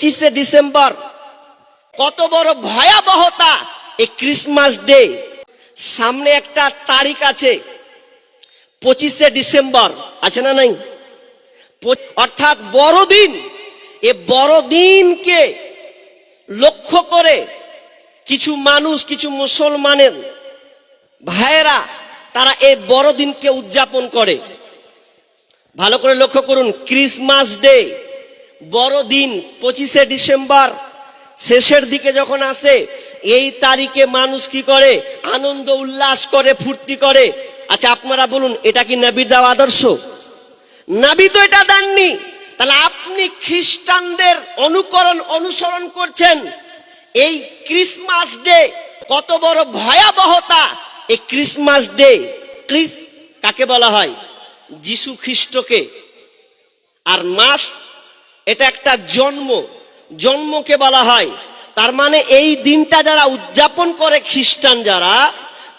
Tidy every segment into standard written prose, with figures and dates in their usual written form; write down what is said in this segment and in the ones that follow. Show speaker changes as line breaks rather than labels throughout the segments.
25 December কত বড় ভয়াবহতা এই ক্রিসমাস ডে। সামনে একটা তারিখ আছে 25 ডিসেম্বর, আছে না নাই? অর্থাৎ বড়দিন। এ বড়দিনকে লক্ষ্য করে কিছু মানুষ, কিছু মুসলমানের ভাইয়েরা তারা এই বড়দিনকে উদযাপন করে। ভালো করে লক্ষ্য করুন, ক্রিসমাস ডে বড়দিন 25 ডিসেম্বর শেষের দিকে যখন আসে, এই তারিখে মানুষ কি করে? আনন্দ উল্লাস করে, ফুর্তি করে। আচ্ছা আপনারা বলুন, এটা কি নবীর দেওয়া আদর্শ? নবী তো এটা দেননি। তাহলে আপনি খ্রিস্টানদের অনুসরণ করছেন। এই ক্রিসমাস ডে কত বড় ভয়াবহতা! এই ক্রিসমাস ডে, ক্রিস কাকে বলা হয়? যিশু খ্রিস্টকে। আর মাস, এটা একটা জন্মকে বলা হয়। তার মানে এই দিনটা যারা উদযাপন করে খ্রিস্টান যারা,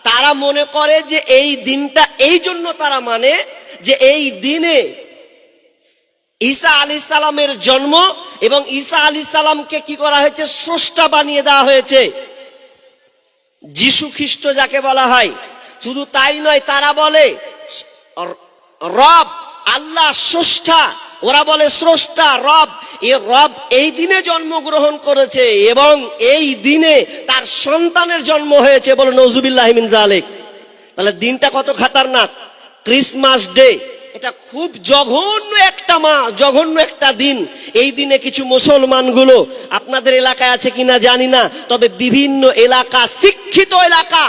তারা মনে করে যে এই দিনটা এই জন্য তারা মানে যে এই দিনে ঈসা আলাইহিস সালামের জন্ম, এবং ঈসা আলাইহিস সালামকে কি করা হয়েছে? স্রষ্টা বানিয়ে দেওয়া হয়েছে। যিশু খ্রিস্ট যাকে বলা হয়। শুধু তাই নয়, তারা বলে রব, আল্লাহ স্রষ্টা। ওরা বলে স্রষ্টা, রব। এ রব এই দিনে জন্মগ্রহণ করেছে এবং এই দিনে তার সন্তানের জন্ম হয়েছে। বলে নউজুবিল্লাহি মিন যালিক। তাহলে দিনটা কত খাতারনাক! ক্রিসমাস ডে এটা খুব জঘন্য একটা দিন। এই দিনে কিছু মুসলমানগুলো, আপনাদের এলাকায় আছে কিনা জানি না, তবে বিভিন্ন এলাকা, শিক্ষিত এলাকা,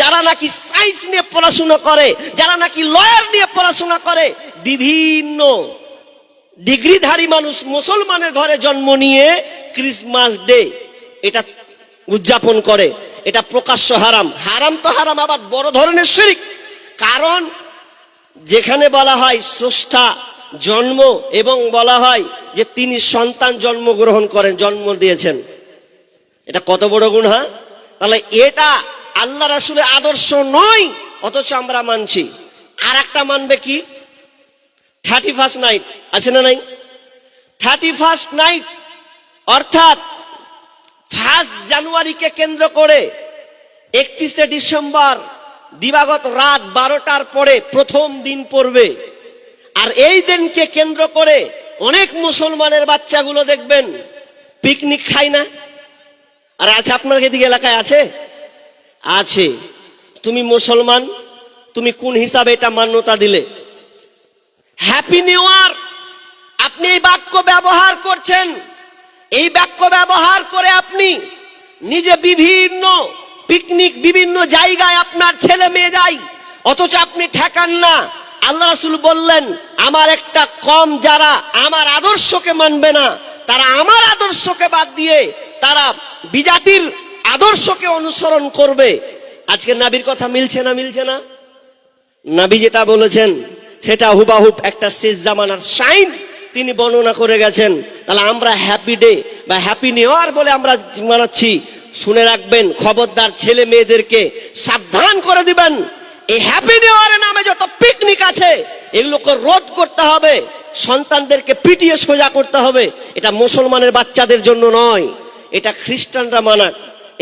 যারা নাকি সায়েন্স নিয়ে পড়াশোনা করে, যারা নাকি লয়ার নিয়ে পড়াশোনা করে, বিভিন্ন ডিগ্রিধারী মানুষ মুসলমানের ঘরে জন্ম নিয়ে ক্রিসমাস ডে এটা উদযাপন করে। এটা প্রকাশ্য হারাম। হারাম তো হারাম, আবার বড় ধরনের শিরক। কারণ যেখানে বলা হয় স্রষ্টা জন্ম, এবং বলা হয় যে তিনি সন্তান জন্মগ্রহণ করেন, জন্ম দিয়েছেন, এটা কত বড় গুনাহ! তাহলে এটা আল্লাহ রাসূলের আদর্শ নয়, অথচ আমরা মানছি। আর একটা মানবে কি? 31st নাইট, আছে না নাই? 31st নাইট অর্থাৎ 1 জানুয়ারিকে কেন্দ্র করে 31 ডিসেম্বর দিবাগত রাত 12টার পরে প্রথম দিন পড়বে। আর এই দিনকে কেন্দ্র করে অনেক মুসলমানের বাচ্চাগুলো দেখবেন পিকনিক খায় না? আর আছে আপনার এদিকে এলাকায় আছে? আছে। তুমি মুসলমান, তুমি কোন হিসাবে এটা মান্যতা দিলে? হ্যাপি নিউ ইয়ার, আপনি এই বাক্য ব্যবহার করছেন। এই বাক্য ব্যবহার করে আপনি নিজে বিভিন্ন পিকনিক, বিভিন্ন জায়গায় আপনার ছেলে মেয়ে যায়, অথচ আপনি ঠেকান না। আল্লাহ রাসূল বললেন, আমার একটা কম যারা আমার আদর্শকে মানবে না, তারা আমার আদর্শকে বাদ দিয়ে তারা বিজাতির আদর্শকে অনুসরণ করবে। আজকে নবীর কথা মিলছে না? মিলছে না? নবী যেটা বলেছেন সেটা হুবাহুব একটা শেষ জামানার সাইন তিনি বর্ণনা করে গেছেন। তাহলে আমরা হ্যাপি ডে বা হ্যাপি নিউ ইয়ার বলে আমরা মানাচ্ছি। শুনে রাখবেন, খবরদার, ছেলে মেয়েদেরকে সাবধান করে দিবেন। এই হ্যাপি নিউ ইয়ারের নামে যত পিকনিক আছে এগুলোকে রোধ করতে হবে, সন্তানদেরকে পিটিয়ে সোজা করতে হবে। এটা মুসলমানের বাচ্চাদের জন্য নয়, এটা খ্রিস্টানরা মানাক।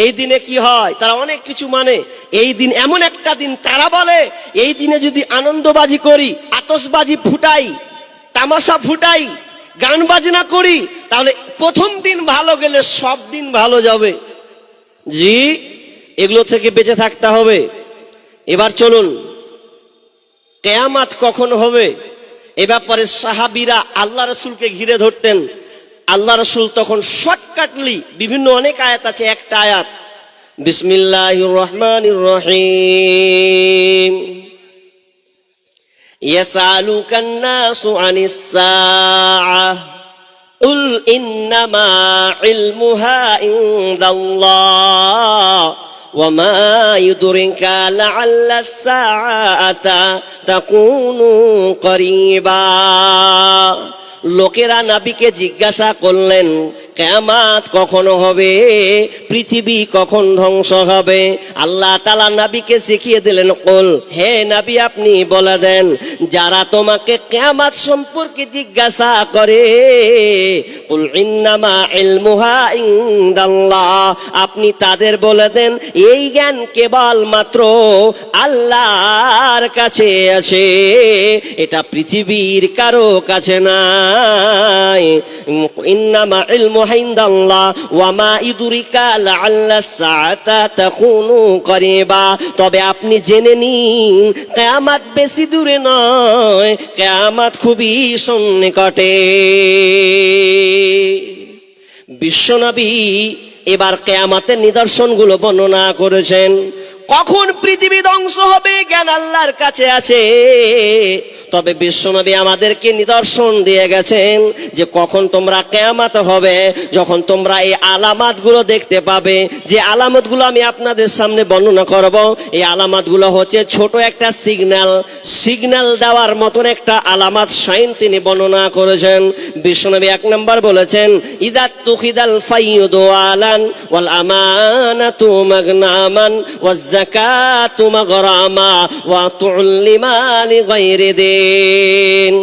এই দিনে কি হয়? তারা অনেক কিছু মানে। এই দিন এমন একটা দিন, তারা বলে এই দিনে যদি আনন্দবাজি করি, আতশবাজি ফুটাই, তামাশা ফুটাই, গান বাজনা করি, তাহলে প্রথম দিন ভালো গেলে সব দিন ভালো যাবে। জি, এগুলো থেকে বেঁচে থাকতে হবে। এবার চলুন, কিয়ামত কখন হবে এ ব্যাপারে সাহাবীরা আল্লাহ রাসূলকে ঘিরে ধরতেন। আল্লাহ রাসূল তখন শর্টকাটলি, বিভিন্ন অনেক আয়াত আছে, একটা আয়াত, বিসমিল্লাহির রহমানির রহিম, ইয়াসআলুকান নাসু আনিস সাআহ কুল ইন্নামা ইলমুহা ইনদাল্লাহ ওয়া মা ইউদরিকা লাআল্লাস সাআতা তাকুনু করিবা। লোকেরা নবীকে জিজ্ঞাসা করলেন, কিয়ামত কখন হবে, পৃথিবী কখন ধ্বংস হবে। আল্লাহ তাআলা নবীকে শিখিয়ে দিলেন, কুল, হে নবী আপনি বলে দেন, যারা তোমাকে কিয়ামত সম্পর্কে জিজ্ঞাসা করে, কুল ইন্নামা ইলমুহা ইনদাল্লাহ, আপনি তাদের বলে দেন এই জ্ঞান কেবল মাত্র আল্লাহর কাছে আছে, এটা পৃথিবীর কারো কাছে নাই। ইন্নামা ইলমুহা ইনদাল্লাহ ওয়া মা ইদরিকা লাআল্লা সাআতা তাকুনু করিবা, তবে আপনি জেনে নিন কিয়ামত বেশি দূরে নয়, কিয়ামত খুবই সন্নিকটে। বিশ্বনবী এবার কিয়ামতের নিদর্শনগুলো বর্ণনা করেছেন। কখন পৃথিবী ধ্বংস হবে জ্ঞান আল্লাহর কাছে আছে, তবে বিশ্বনবী আমাদেরকে নিদর্শন দিয়ে গেছেন যে কখন তোমরা কিয়ামত হবে, যখন তোমরা এই আলামতগুলো দেখতে পাবে। যে আলামতগুলো আমি আপনাদের সামনে বর্ণনা করব, এই আলামতগুলো হচ্ছে ছোট একটা সিগন্যাল দেওয়ার মতন একটা আলামত সাইন তিনি বর্ণনা করেছেন। বিশ্বনবী 1 নম্বর বলেছেন, ইযা তুখিদাল ফাইয়ুদু আলান ওয়াল আমানাতু মাগনামান ওয়াজ যাকাতু মাগরামা ওয়া তুল্লিমা লিগাইরি দিন।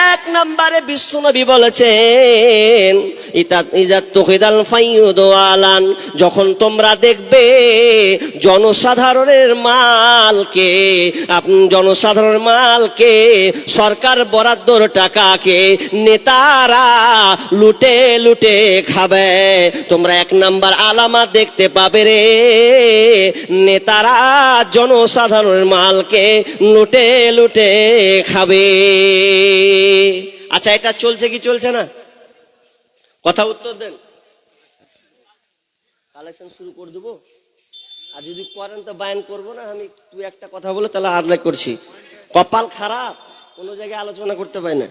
1 নম্বরে বিশ্বনবী বলেছেন, ইযা তুখিদাল ফাইয়ুদু আলান, যখন তোমরা দেখবে জনসাধারণের মালকে সরকার বরাদ্দর টাকাকে নেতারা লুটে লুটে খাবে, তোমরা 1 নম্বর আলামত দেখতে পাবে রে, নেতারা জনসাধারণের মালকে লুটে লুটে খাবে। আচ্ছা, এটা চলছে কি চলছে না? কথা উত্তর দেন। কালেকশন শুরু করে দেবো, আর যদি করেন তো বায়ান করবো না। আমি তুই একটা কথা বলে তাহলে আদায় করছি। কপাল খারাপ, কোনো জায়গায় আলোচনা করতে পারি না।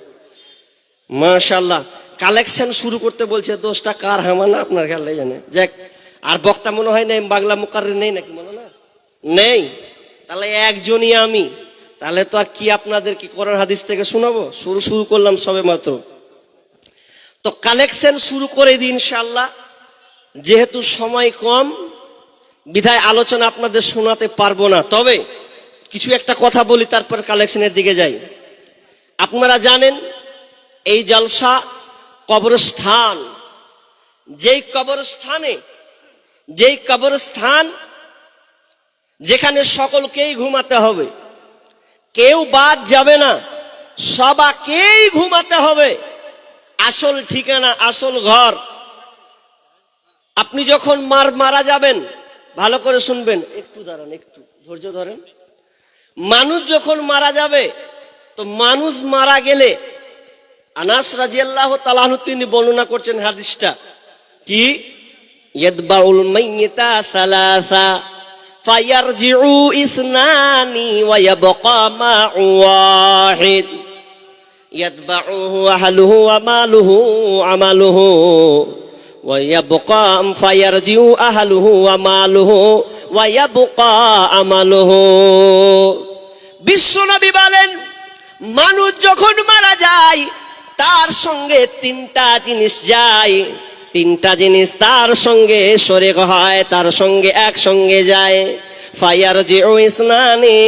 মাশাআল্লাহ, কালেকশন শুরু করতে বলছে, দোষটা কার আমার না আপনার খেয়াল জানে। যাক, আর বক্তা মনে হয় নেই, বাংলা মুকাররির নেই নাকি, মনে না নেই, তাহলে একজনই আমি। তাহলে তো আর কি আপনাদের কি কোরআন হাদিস থেকে শোনাবো? শুরু করলাম সবে মাত্র। তো কালেকশন শুরু করে দিই ইনশাআল্লাহ। যেহেতু সময় কম বিধায় আলোচনা আপনাদের শোনাতে পারবো না, তবে কিছু একটা কথা বলি, তারপর কালেকশনের দিকে যাই। আপনারা জানেন এই জলসা কবরস্থান, যেই কবরস্থান যেখানে সকলকেই ঘুমাতে হবে, কেউ বাদ যাবে না, সবাইকেই ঘুমাতে হবে। আসল ঠিকানা, আসল ঘর। আপনি যখন মারা যাবেন, ভালো করে শুনবেন, একটু দাঁড়ান, একটু ধৈর্য ধরেন। মানুষ যখন মারা যাবে, তো মানুষ মারা গেলে আনাস রাদিয়াল্লাহু তাআলা আনহু তিনি বর্ণনা করছেন হাদিসটা কি, ইয়াদবাউল মাইয়িতা সালাসা ফায়ারজিউ ইসনানি ওয়া ইয়াবকা মা'ু ওয়াহিদ ইয়াতবাউহু আহলুহু ওয়া মালুহু আমালুহু ওয়া ইয়াবকা ফায়ারজিউ আহলুহু ওয়া মালুহু ওয়া ইয়াবকা আমালুহু। বিশ্বনবী বলেন, মানুষ যখন মারা যায় তার সঙ্গে 3টা জিনিস যায়, 3টা জিনিস তার সঙ্গে শরীক হয়, তার সঙ্গে একসঙ্গে যায়। ফায়ারজিউ ইসনানি,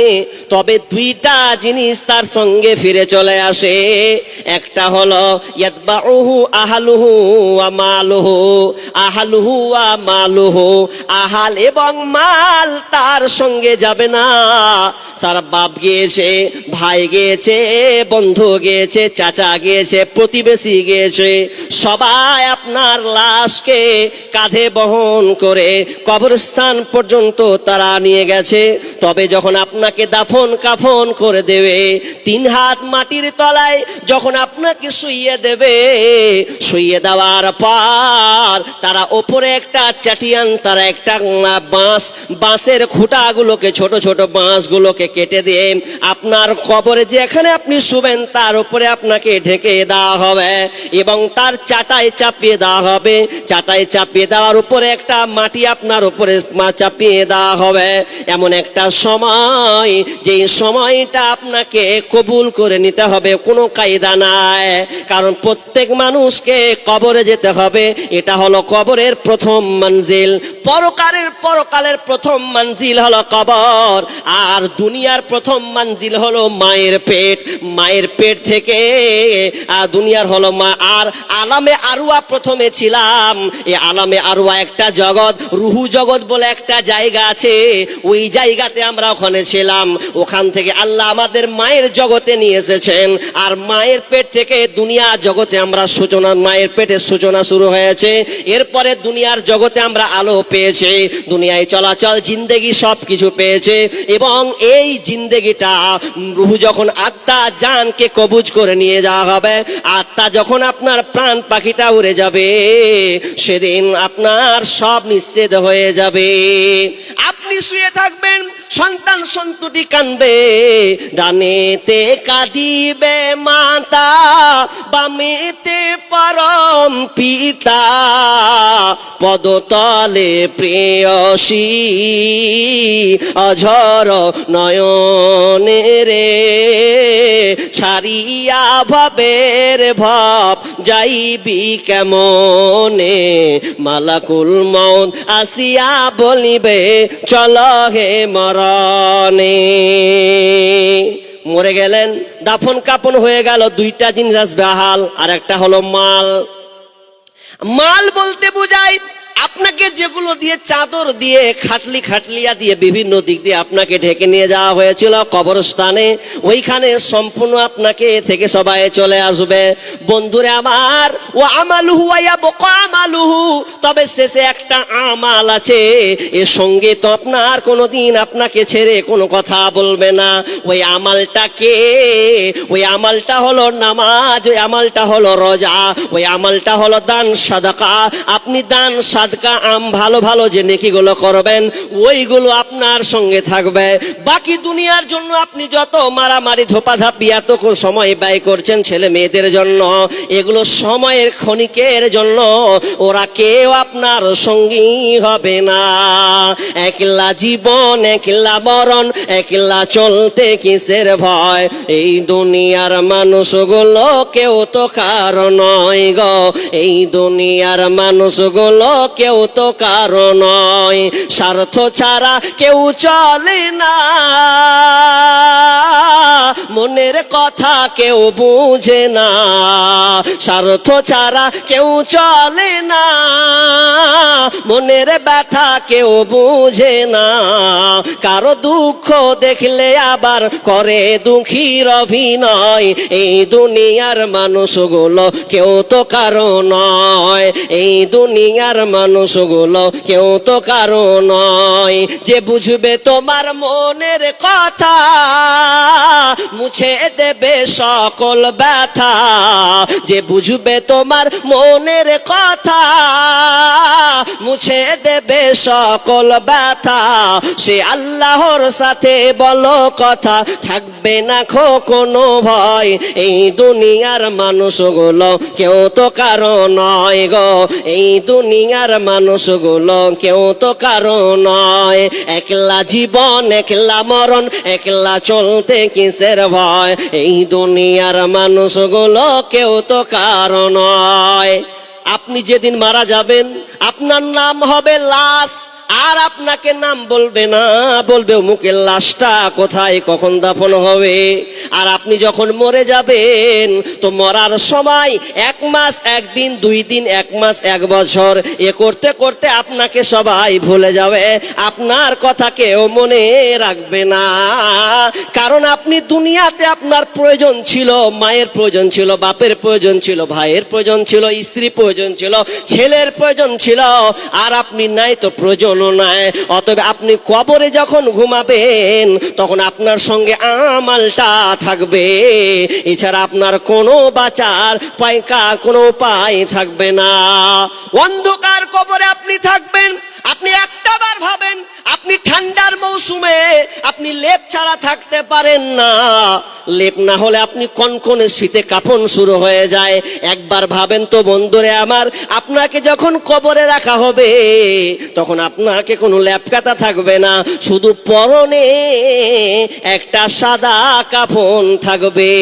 তবে 2টা জিনিস তার সঙ্গে ফিরে চলে আসে। একটা হলো ইয়াতবাউহু আহলুহু ওয়া মালুহু, আহলুহু ওয়া মালুহু, আহাল এবং মাল তার সঙ্গে যাবে না। তার বাপ গিয়েছে, ভাই গিয়েছে, বন্ধু গিয়েছে, চাচা গিয়েছে, প্রতিবেশী গিয়েছে, সবাই আপনার লাশকে কাঁধে বহন করে কবরস্থান পর্যন্ত তারা নিয়ে গেছে। তবে যখন আপনাকে দাফন কাফন করে দেবে, 3 হাত মাটির তলায় যখন আপনাকে শুইয়ে দেবে, শুইয়ে দেওয়ার পর তারা ওপরে একটা চাটিয়ান, তারা একটা বাঁশের খুঁটাগুলোকে, ছোট ছোট বাঁশগুলোকে কেটে দিয়ে আপনার কবরে যেখানে আপনি শুবেন তার উপরে আপনাকে ঢেকে দেওয়া হবে এবং তার চাটাই চাপিয়ে দেওয়া হবে। চাটাই চাপিয়ে দেওয়ার উপরে একটা মাটি আপনার উপরে চাপিয়ে দেওয়া হবে। এমন একটা সময় যেই সময়টা আপনাকে কবুল করে নিতে হবে, কোনো কায়দা নাই। কারণ প্রত্যেক মানুষকে কবরে যেতে হবে, এটা হলো কবরের প্রথম মঞ্জিল। পরকালের প্রথম মঞ্জিল হলো কবর, আর দুনিয়ার প্রথম মঞ্জিল হলো মায়ের পেট। মায়ের পেট থেকে দুনিয়ার হলো মা। আর আলামে আরওয়া প্রথমে ছিলাম। এই আলামে আরওয়া একটা জগৎ, রুহু জগৎ বলে একটা জায়গা আছে, ওই জায়গাতে আমরা ওখানে ছিলাম। ওখান থেকে আল্লাহ আমাদের মায়ের জগতে নিয়ে এসেছেন, আর মায়ের পেট থেকে দুনিয়া জগতে আমরা সূচনা, মায়ের পেটে সূচনা শুরু হয়েছে। এরপরে দুনিয়ার জগতে আমরা আলো পেয়েছি, দুনিয়ায় চলাচল জিন্দেগি সব কিছু পেয়েছে। এবং এই জিন্দেগিটা রুহু যখন আত্মা জানকে কবুজ করে নিয়ে যাওয়া হবে, আত্মা যখন আপনার প্রাণ পাখিটা উড়ে যাবে, সেদিন আপনার সব নিশ্চিত হয়ে যাবে। আপনি শুয়ে থাকবেন, সন্তান সন্ততি কানবে, ডানেতে কাঁদিবে মাতা, বামেতে পরম পিতা, পদতলে প্রেয়সী, অঝর নয়নে রে, ছাড়িয়া ভবের ভব যাইবি কেমনে, মালাকুল মউত আসিয়া বলিবে চল হে মরণে। মরে গেলেন, দাফন কাপন হয়ে গেল, দুইটা জিনিস আসবে, হাল আর একটা হলো মাল। মাল বলতে বোঝায় আপনাকে যেগুলো দিয়ে, চাদর দিয়ে, খাটলিয়া দিয়ে, বিভিন্ন দিক দিয়ে আপনাকে ঢেকে নিয়ে যাওয়া হয়েছিল কবরস্থানে, ওইখানে সম্পূর্ণ আপনাকে থেকে সবাই চলে আসবে। বন্ধুরে আমার, ও আমালুহু ওয়া বকা আমালুহু, তবে শেষে একটা আমাল আছে, এর সঙ্গে তো আপনার কোনোদিন আপনাকে ছেড়ে কোনো কথা বলবে না। ওই আমালটা কে? ওই আমালটা হলো নামাজ, ওই আমালটা হলো রোজা, ওই আমালটা হলো দান সাদাকা। আপনি দান সাদকা ভালো ভালো যে নেকিগুলো করবেন, ওইগুলো আপনার সঙ্গে থাকবে। বাকি দুনিয়ার জন্য আপনি যত মারামারি ধোপাধাপি এত সময় ব্যয় করছেন ছেলে মেয়েদের জন্য, এগুলো সময়ের ক্ষণিকের জন্য, ওরা কেউ আপনার সঙ্গী হবে না। একলা জীবন, একলা মরণ, একলা চলতে কিসের ভয়, এই দুনিয়ার মানুষগুলো কেউ তো কারো নয় গো, এই দুনিয়ার মানুষগুলো কেউ তো কারো নয়। স্বার্থ ছাড়া কেউ চলে না, মনের কথা কেউ বুঝে না, স্বার্থ ছাড়া কেউ চলে না, মনের ব্যথা কেউ বুঝে না। কারো দুঃখ দেখলে আবার করে দুঃখীর অভিনয়, এই দুনিয়ার মানুষগুলো কেউ তো কারো নয়, এই দুনিয়ার মানুষগুলো কেউ তো কারো নয়। যে বুঝবে তোমার মনের কথা, মুছে দেবে সকল ব্যথা, যে বুঝবে তোমার মনের কথা, মুছে দেবে সকল ব্যথা, সে আল্লাহর সাথে বলো কথা, থাকবে না কোনো ভয়, এই দুনিয়ার মানুষগুলো কেউ তো কারো নয় গো, এই দুনিয়ার মানুষগুলো কেউ তো কারো নয়। একলা জীবন, একলা মরণ, একলা চলতে কিসের ভয়, এই দুনিয়ার মানুষগুলো কেউ তো কারো নয়। আপনি যেদিন মারা যাবেন, আপনার নাম হবে লাশ, আর আপনাকে নাম বলবে না, বলবে অমুকের লাশটা কোথায়, কখন দাফন হবে। আর আপনি যখন মরে যাবেন, তো মরার সময় 1 মাস 1 দিন 2 দিন, 1 মাস 1 বছর এ করতে করতে আপনাকে সবাই ভুলে যাবে, আপনার কথা কেউ মনে রাখবে না। কারণ আপনি দুনিয়াতে আপনার প্রয়োজন ছিল, মায়ের প্রয়োজন ছিল, বাপের প্রয়োজন ছিল, ভাইয়ের প্রয়োজন ছিল, স্ত্রীর প্রয়োজন ছিল, ছেলের প্রয়োজন ছিল, আর আপনি নাই তো প্রয়োজন নাই। অতএব আপনি কবরে যখন ঘুমাবেন, তখন আপনার সঙ্গে আমালটা থাকবে, এছাড়া আপনার কোনো বাঁচার কোনো উপায় থাকবে না। অন্ধকার কবরে আপনি থাকবেন। আপনি একটা বার ভাবেন, আপনি ঠান্ডার মৌসুম মৌসুমে আপনি লেপ ছাড়া থাকতে পারেন না, লেপ না হলে আপনি কনকনে শীতে কাঁপন শুরু হয়ে যায়। একবার ভাবেন তো বন্ধুরে আমার, আপনাকে যখন কবরে রাখা হবে তখন আপনাকে কোনো লেপ কাটা থাকবে না, শুধু পরনে একটা সাদা কাফন থাকবে,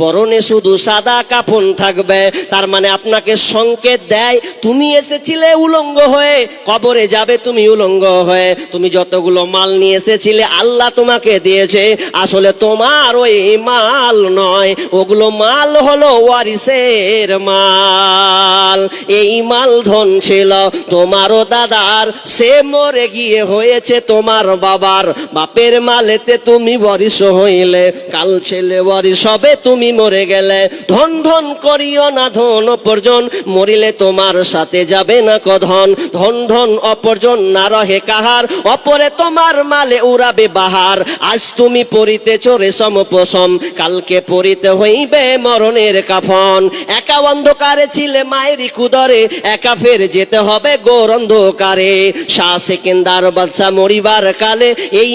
পরনে শুধু সাদা কাফন থাকবে। তার মানে আপনাকে সংকেত দেয় তুমি এসেছিলে উলঙ্গ হয়ে, কবরে যাবে তুমি উলঙ্গ হয়ে। তুমি যতগুলো মাল নিয়ে এসেছিলে আল্লাহ তোমাকে দিয়েছে, আসলে তোমার ওই মাল নয়, ওগুলো মাল হলো ওয়ারিসের মাল। এই মাল ধন ছিল তোমারও দাদার, সে মরে গিয়ে হয়েছে তোমার বাবার। বাপের মালেতে তুমি ওয়ারিস হইলে, কাল ছেলে ওয়ারিস হবে তুমি মরে গেলে। ধন ধন করিও না ধন অপরজন, মরিলে তোমার সাথে যাবে না কধন। ধন ধন অপরজন না রহে কাহার, অপরে তোমার মালে উড়াবে বাহার। আজ তুমি পরিতেছ রেশম পশম, কালকে পরিতে হইবে মরণের কাফন। একা অন্ধকারে ছিলে মায়েরই কুদরে, একা ফের যেতে হবে গোর অন্ধকারে। শাহ সেকেন্দার বাদশা মরিবার কালে এই